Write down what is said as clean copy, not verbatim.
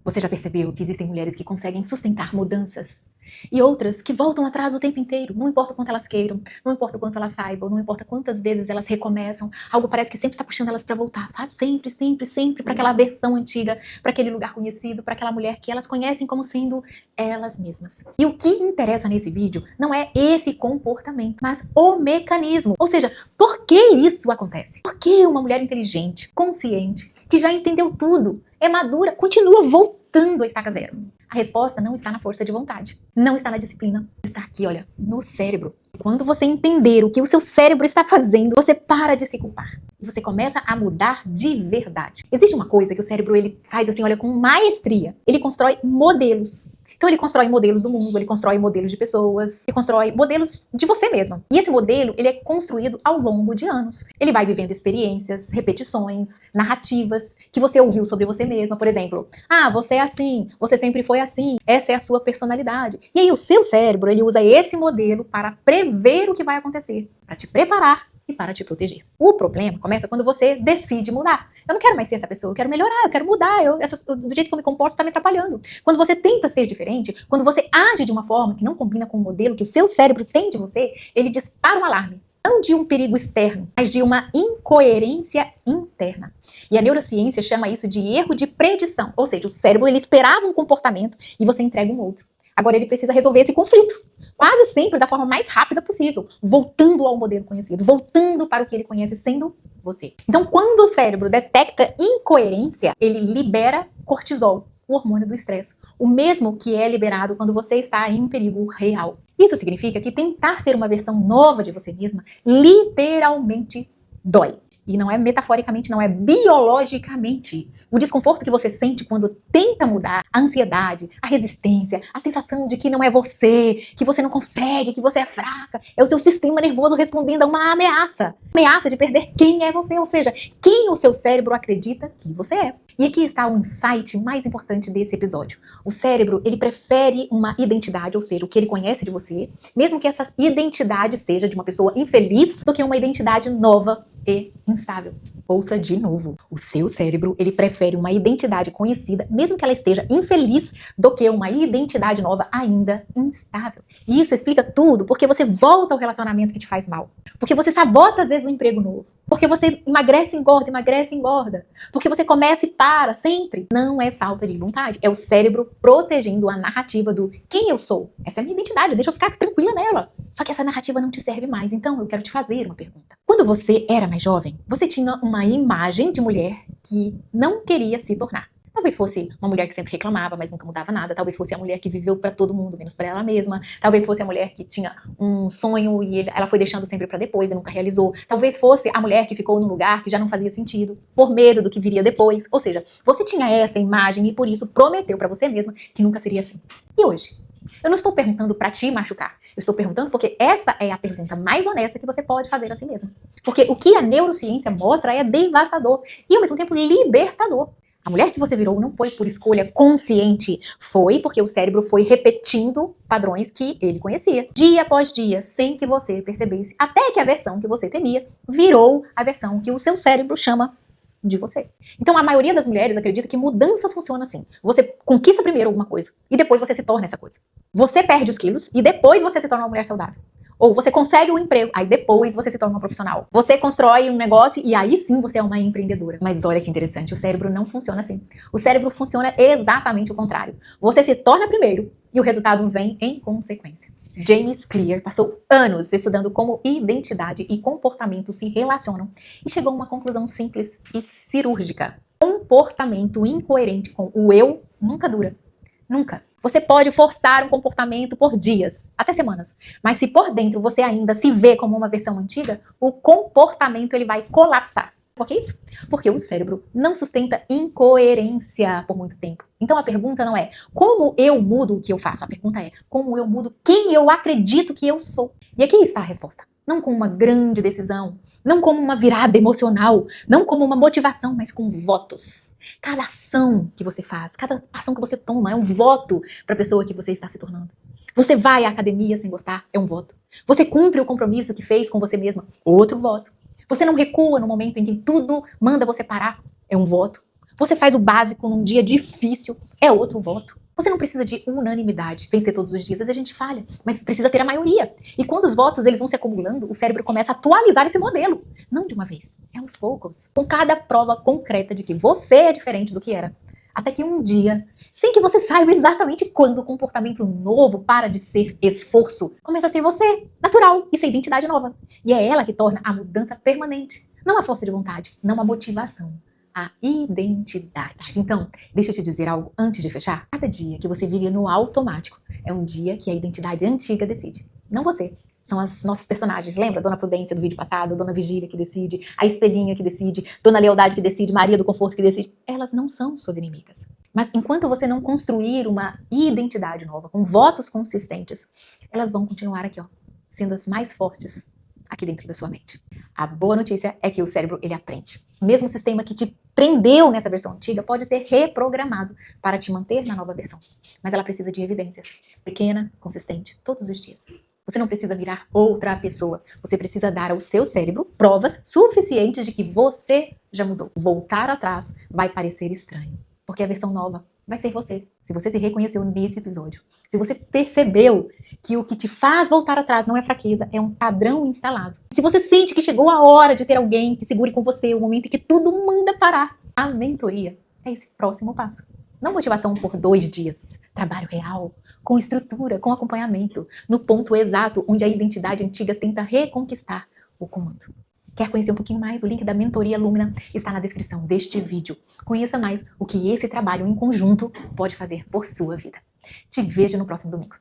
Você já percebeu que existem mulheres que conseguem sustentar mudanças e outras que voltam atrás o tempo inteiro, não importa o quanto elas queiram, não importa o quanto elas saibam, não importa quantas vezes elas recomeçam, algo parece que sempre está puxando elas para voltar, sabe? Sempre, sempre, sempre para aquela versão antiga, para aquele lugar conhecido, para aquela mulher que elas conhecem como sendo elas mesmas. E o que interessa nesse vídeo não é esse comportamento, mas o mecanismo. Ou seja, por que isso acontece? Por que uma mulher inteligente, consciente, que já entendeu tudo, é madura, continua voltando à estaca zero? A resposta não está na força de vontade, não está na disciplina, está aqui, olha, no cérebro. Quando você entender o que o seu cérebro está fazendo, você para de se culpar e você começa a mudar de verdade. Existe uma coisa que o cérebro ele faz assim, olha, com maestria. Ele constrói modelos. Então ele constrói modelos do mundo, ele constrói modelos de pessoas, ele constrói modelos de você mesma. E esse modelo, ele é construído ao longo de anos. Ele vai vivendo experiências, repetições, narrativas que você ouviu sobre você mesma. Por exemplo, você é assim, você sempre foi assim, essa é a sua personalidade. E aí o seu cérebro, ele usa esse modelo para prever o que vai acontecer, para te preparar e para te proteger. O problema começa quando você decide mudar. Eu não quero mais ser essa pessoa, eu quero melhorar, eu quero mudar, do jeito que eu me comporto está me atrapalhando. Quando você tenta ser diferente, quando você age de uma forma que não combina com o modelo que o seu cérebro tem de você, ele dispara um alarme. Não de um perigo externo, mas de uma incoerência interna. E a neurociência chama isso de erro de predição. Ou seja, o cérebro ele esperava um comportamento e você entrega um outro. Agora ele precisa resolver esse conflito, quase sempre da forma mais rápida possível, voltando ao modelo conhecido, voltando para o que ele conhece sendo você. Então, quando o cérebro detecta incoerência, ele libera cortisol, o hormônio do estresse, o mesmo que é liberado quando você está em um perigo real. Isso significa que tentar ser uma versão nova de você mesma literalmente dói. E não é metaforicamente, não é biologicamente. O desconforto que você sente quando tenta mudar, a ansiedade, a resistência, a sensação de que não é você, que você não consegue, que você é fraca, é o seu sistema nervoso respondendo a uma ameaça. Ameaça de perder quem é você, ou seja, quem o seu cérebro acredita que você é. E aqui está o insight mais importante desse episódio. O cérebro, ele prefere uma identidade, ou seja, o que ele conhece de você, mesmo que essa identidade seja de uma pessoa infeliz, do que uma identidade nova e instável. Ouça de novo. O seu cérebro, ele prefere uma identidade conhecida, mesmo que ela esteja infeliz, do que uma identidade nova ainda instável. E isso explica tudo, porque você volta ao relacionamento que te faz mal. Porque você sabota, às vezes, um emprego novo. Porque você emagrece e engorda. Porque você começa e para, sempre. Não é falta de vontade. É o cérebro protegendo a narrativa do quem eu sou. Essa é a minha identidade, deixa eu ficar tranquila nela. Só que essa narrativa não te serve mais. Então, eu quero te fazer uma pergunta. Quando você era mais jovem, você tinha uma imagem de mulher que não queria se tornar. Talvez fosse uma mulher que sempre reclamava, mas nunca mudava nada. Talvez fosse a mulher que viveu para todo mundo, menos para ela mesma. Talvez fosse a mulher que tinha um sonho e ela foi deixando sempre para depois e nunca realizou. Talvez fosse a mulher que ficou num lugar que já não fazia sentido, por medo do que viria depois. Ou seja, você tinha essa imagem e por isso prometeu para você mesma que nunca seria assim. E hoje? Eu não estou perguntando para te machucar. Eu estou perguntando porque essa é a pergunta mais honesta que você pode fazer a si mesmo. Porque o que a neurociência mostra é devastador e ao mesmo tempo libertador. A mulher que você virou não foi por escolha consciente, foi porque o cérebro foi repetindo padrões que ele conhecia, dia após dia, sem que você percebesse, até que a versão que você temia virou a versão que o seu cérebro chama de você. Então a maioria das mulheres acredita que mudança funciona assim. Você conquista primeiro alguma coisa e depois você se torna essa coisa. Você perde os quilos e depois você se torna uma mulher saudável. Ou você consegue um emprego, aí depois você se torna uma profissional. Você constrói um negócio e aí sim você é uma empreendedora. Mas olha que interessante, o cérebro não funciona assim. O cérebro funciona exatamente o contrário. Você se torna primeiro e o resultado vem em consequência. James Clear passou anos estudando como identidade e comportamento se relacionam e chegou a uma conclusão simples e cirúrgica. Comportamento incoerente com o eu nunca dura. Nunca. Você pode forçar um comportamento por dias, até semanas, mas se por dentro você ainda se vê como uma versão antiga, o comportamento ele vai colapsar. Por que isso? Porque o cérebro não sustenta incoerência por muito tempo. Então a pergunta não é como eu mudo o que eu faço, a pergunta é como eu mudo quem eu acredito que eu sou. E aqui está a resposta. Não com uma grande decisão, não como uma virada emocional, não como uma motivação, mas com votos. Cada ação que você faz, cada ação que você toma é um voto para a pessoa que você está se tornando. Você vai à academia sem gostar, é um voto. Você cumpre o compromisso que fez com você mesma, outro voto. Você não recua no momento em que tudo manda você parar, é um voto. Você faz o básico num dia difícil, é outro voto. Você não precisa de unanimidade, vencer todos os dias, às vezes a gente falha, mas precisa ter a maioria. E quando os votos eles vão se acumulando, o cérebro começa a atualizar esse modelo. Não de uma vez, é aos poucos. Com cada prova concreta de que você é diferente do que era. Até que um dia, sem que você saiba exatamente quando o comportamento novo para de ser esforço, começa a ser você, natural, e sua identidade nova. E é ela que torna a mudança permanente. Não a força de vontade, não a motivação. A identidade. Então, deixa eu te dizer algo antes de fechar. Cada dia que você vive no automático é um dia que a identidade antiga decide. Não você. São os nossos personagens. Lembra? Dona Prudência do vídeo passado, Dona Vigília que decide, a Espelhinha que decide, Dona Lealdade que decide, Maria do Conforto que decide. Elas não são suas inimigas. Mas enquanto você não construir uma identidade nova, com votos consistentes, elas vão continuar aqui, ó, sendo as mais fortes aqui dentro da sua mente. A boa notícia é que o cérebro, ele aprende. O mesmo sistema que te prendeu nessa versão antiga pode ser reprogramado para te manter na nova versão. Mas ela precisa de evidências. Pequena, consistente, todos os dias. Você não precisa virar outra pessoa. Você precisa dar ao seu cérebro provas suficientes de que você já mudou. Voltar atrás vai parecer estranho. Porque a versão nova vai ser você. Se você se reconheceu nesse episódio, se você percebeu que o que te faz voltar atrás não é fraqueza, é um padrão instalado. Se você sente que chegou a hora de ter alguém que segure com você o momento em que tudo manda parar, a mentoria é esse próximo passo. Não motivação por 2 dias, trabalho real, com estrutura, com acompanhamento, no ponto exato onde a identidade antiga tenta reconquistar o comando. Quer conhecer um pouquinho mais? O link da Mentoria Lumina está na descrição deste vídeo. Conheça mais o que esse trabalho em conjunto pode fazer por sua vida. Te vejo no próximo domingo.